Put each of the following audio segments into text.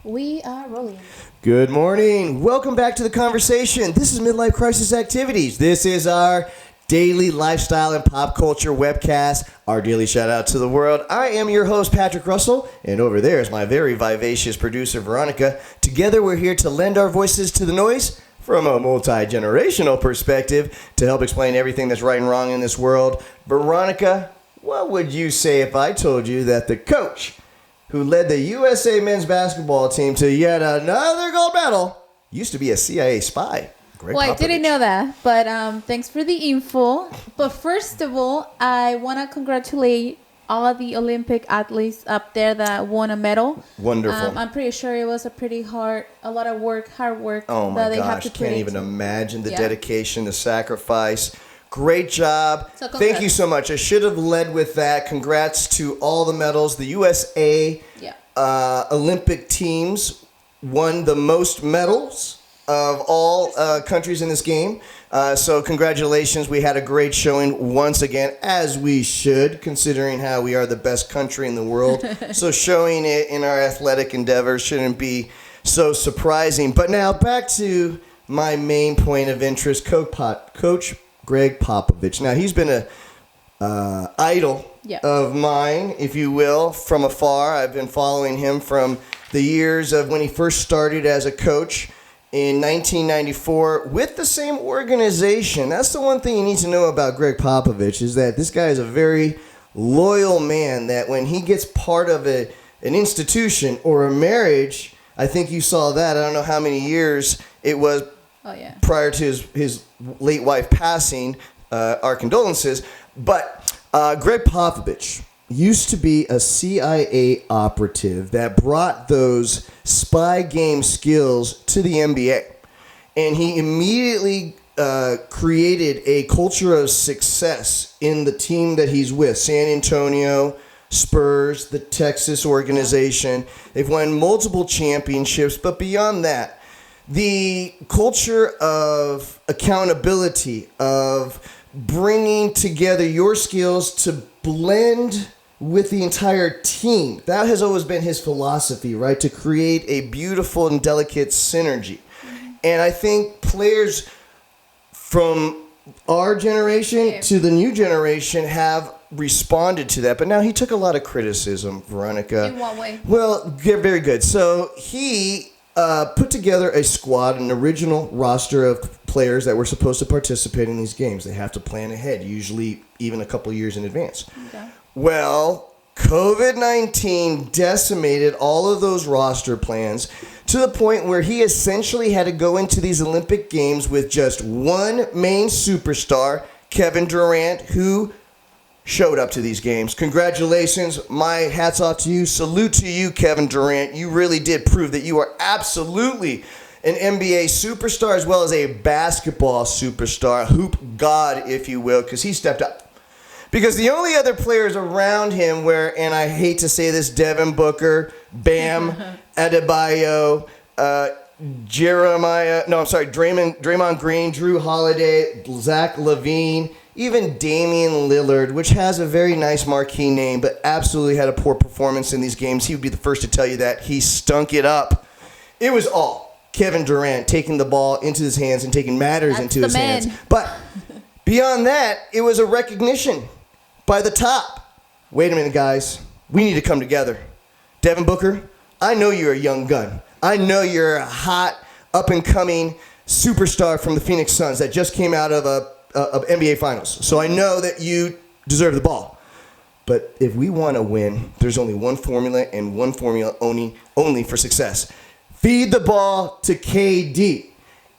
We are rolling. Good morning. Welcome back to the conversation. This is Midlife Crisis Activities. This is our daily lifestyle and pop culture webcast, our daily shout out to the world. I am your host, Patrick Russell, and over there is my very vivacious producer, Veronica. Together, we're here to lend our voices to the noise from a multi-generational perspective to help explain everything that's right and wrong in this world. Veronica, what would you say if I told you that the coach who led the USA men's basketball team to yet another gold medal used to be a CIA spy? Gregg Well, I Popovich. didn't know that, but thanks for the info. But first of all, I want to congratulate all of the Olympic athletes up there that won a medal. Wonderful. I'm pretty sure it was a lot of hard work Oh that my they have gosh, to put can't even into. imagine the Yeah. dedication, the sacrifice. Great job. So Thank you congrats. so much. I should have led with that. Congrats to all the medals. The USA Yeah. Olympic teams won the most medals of all countries in this game. So congratulations. We had a great showing once again, as we should, considering how we are the best country in the world. So showing it in our athletic endeavors shouldn't be so surprising. But now back to my main point of interest, Coach Gregg Popovich. Now, he's been a idol Yeah. of mine, if you will, from afar. I've been following him from the years of when he first started as a coach in 1994 with the same organization. That's the one thing you need to know about Gregg Popovich, is that this guy is a very loyal man, that when he gets part of an institution or a marriage, I think you saw that. I don't know how many years it was Oh, yeah. prior to his late wife passing, our condolences. But Gregg Popovich used to be a CIA operative that brought those spy game skills to the NBA. And he immediately created a culture of success in the team that he's with, San Antonio Spurs, the Texas organization. They've won multiple championships, but beyond that, the culture of accountability, of bringing together your skills to blend with the entire team. That has always been his philosophy, right? To create a beautiful and delicate synergy. And I think players from our generation to the new generation have responded to that. But now he took a lot of criticism, Veronica. In what way? Well, very good. So he put together a squad, an original roster of players that were supposed to participate in these games. They have to plan ahead, usually even a couple years in advance. Okay. Well, COVID-19 decimated all of those roster plans to the point where he essentially had to go into these Olympic Games with just one main superstar, Kevin Durant, who showed up to these games. Congratulations. My hat's off to you. Salute to you, Kevin Durant. You really did prove that you are absolutely an NBA superstar as well as a basketball superstar, hoop god, if you will, because he stepped up. Because the only other players around him were, and I hate to say this, Devin Booker, Bam Adebayo, Draymond Green, Drew Holiday, Zach LaVine, even Damian Lillard, which has a very nice marquee name, but absolutely had a poor performance in these games. He would be the first to tell you that. He stunk it up. It was all Kevin Durant taking the ball into his hands and taking matters That's into the his man. hands. But beyond that, it was a recognition by the top. Wait a minute, guys. We need to come together. Devin Booker, I know you're a young gun. I know you're a hot, up-and-coming superstar from the Phoenix Suns that just came out of NBA Finals. So I know that you deserve the ball. But if we want to win, there's only one formula and one formula only for success. Feed the ball to KD.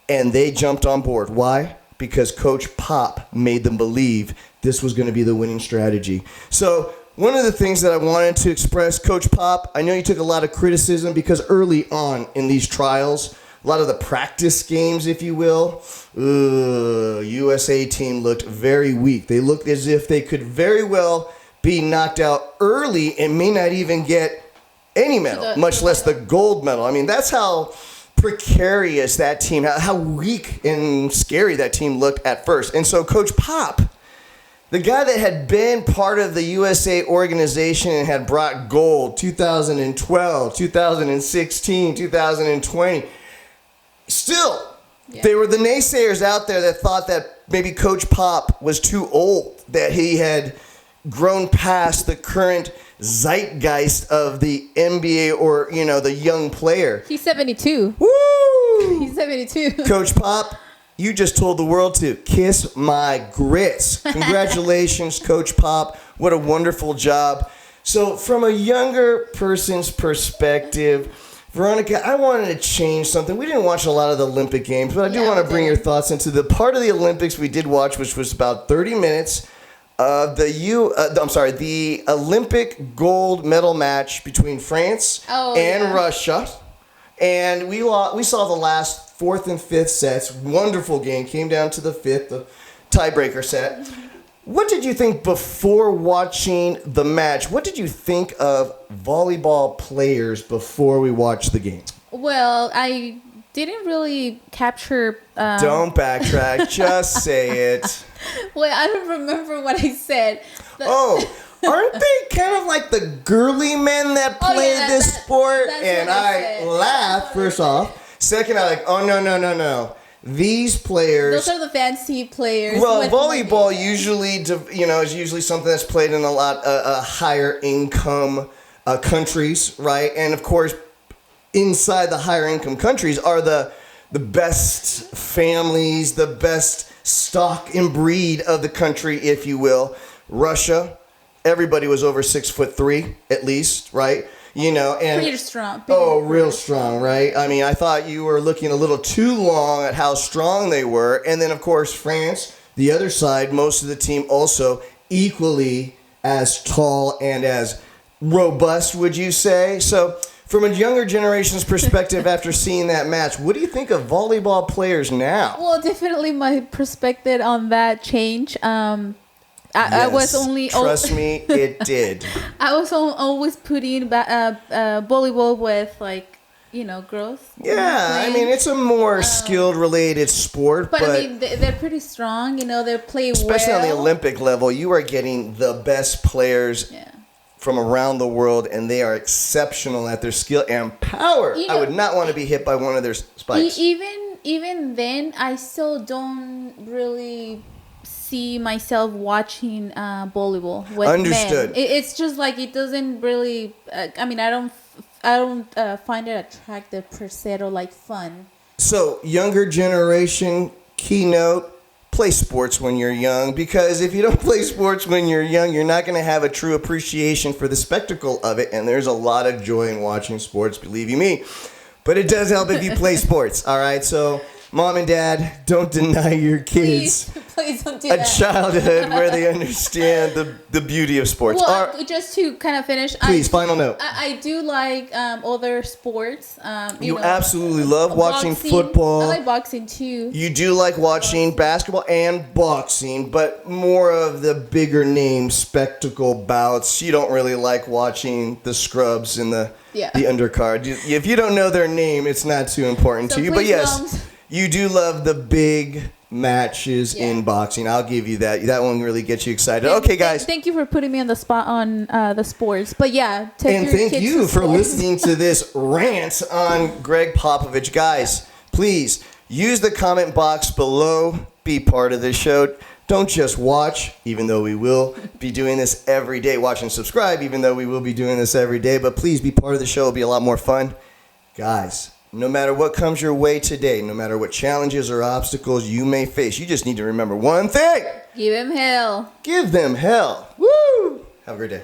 And they jumped on board. Why? Because Coach Pop made them believe this was going to be the winning strategy. So one of the things that I wanted to express, Coach Pop, I know you took a lot of criticism because early on in these trials, a lot of the practice games, if you will, USA team looked very weak. They looked as if they could very well be knocked out early and may not even get any medal, much less the gold medal. I mean, that's how precarious that team, how weak and scary that team looked at first. And so Coach Pop The guy that had been part of the USA organization and had brought gold 2012, 2016, 2020. Still, They were the naysayers out there that thought that maybe Coach Pop was too old, that he had grown past the current zeitgeist of the NBA or, the young player. He's 72. Woo! He's 72. Coach Pop, you just told the world to kiss my grits. Congratulations, Coach Pop. What a wonderful job. So from a younger person's perspective, Veronica, I wanted to change something. We didn't watch a lot of the Olympic Games, but I do want to bring your thoughts into the part of the Olympics we did watch, which was about 30 minutes of the Olympic gold medal match between France and Russia. And we saw the last fourth and fifth sets. Wonderful game. Came down to the fifth, the tiebreaker set. What did you think before watching the match? What did you think of volleyball players before we watched the game? Well, I didn't really capture... Don't backtrack. Just say it. Well, I don't remember what I said. Aren't they kind of like the girly men that play this sport? And I laughed, first off. Second, I'm like, oh, no. These players... Those are the fancy players. Well, volleyball usually, is usually something that's played in a lot higher income countries, right? And, of course, inside the higher income countries are the best families, the best stock and breed of the country, if you will. Russia, everybody was over 6'3", at least, right? And pretty strong. Real strong, right? I mean, I thought you were looking a little too long at how strong they were. And then, of course, France, the other side, most of the team also equally as tall and as robust, would you say? So, from a younger generation's perspective, after seeing that match, what do you think of volleyball players now? Well, definitely my perspective on that changed. I was only... Trust me, it did. I was always putting volleyball with, girls. Yeah, I mean, it's a more skilled-related sport. But, I mean, they're pretty strong. They play especially on the Olympic level, you are getting the best players from around the world, and they are exceptional at their skill and power. I would not want to be hit by one of their spikes. Even then, I still don't really... see myself watching volleyball with Understood. men. It's just like it doesn't really. I don't find it attractive per se or like fun. So younger generation keynote: play sports when you're young, because if you don't play sports when you're young, you're not going to have a true appreciation for the spectacle of it. And there's a lot of joy in watching sports, believe you me. But it does help if you play sports. All right, so. Mom and Dad, don't deny your kids please don't do a that. Childhood where they understand the beauty of sports. Well, just to kind of finish, please, final note. I do like other sports. You absolutely love watching boxing. football. I like boxing too. You do like watching basketball and boxing, but more of the bigger name spectacle bouts. You don't really like watching the scrubs and the undercard. If you don't know their name, it's not too important to you. But yes. You do love the big matches in boxing. I'll give you that. That one really gets you excited. Okay, guys. Thank you for putting me on the spot on the sports. But thank you for listening to this rant on Gregg Popovich. Guys, please use the comment box below. Be part of this show. Don't just watch, even though we will be doing this every day. Watch and subscribe, even though we will be doing this every day. But please be part of the show. It'll be a lot more fun. Guys. No matter what comes your way today, no matter what challenges or obstacles you may face, you just need to remember one thing. Give them hell. Give them hell. Woo! Have a great day.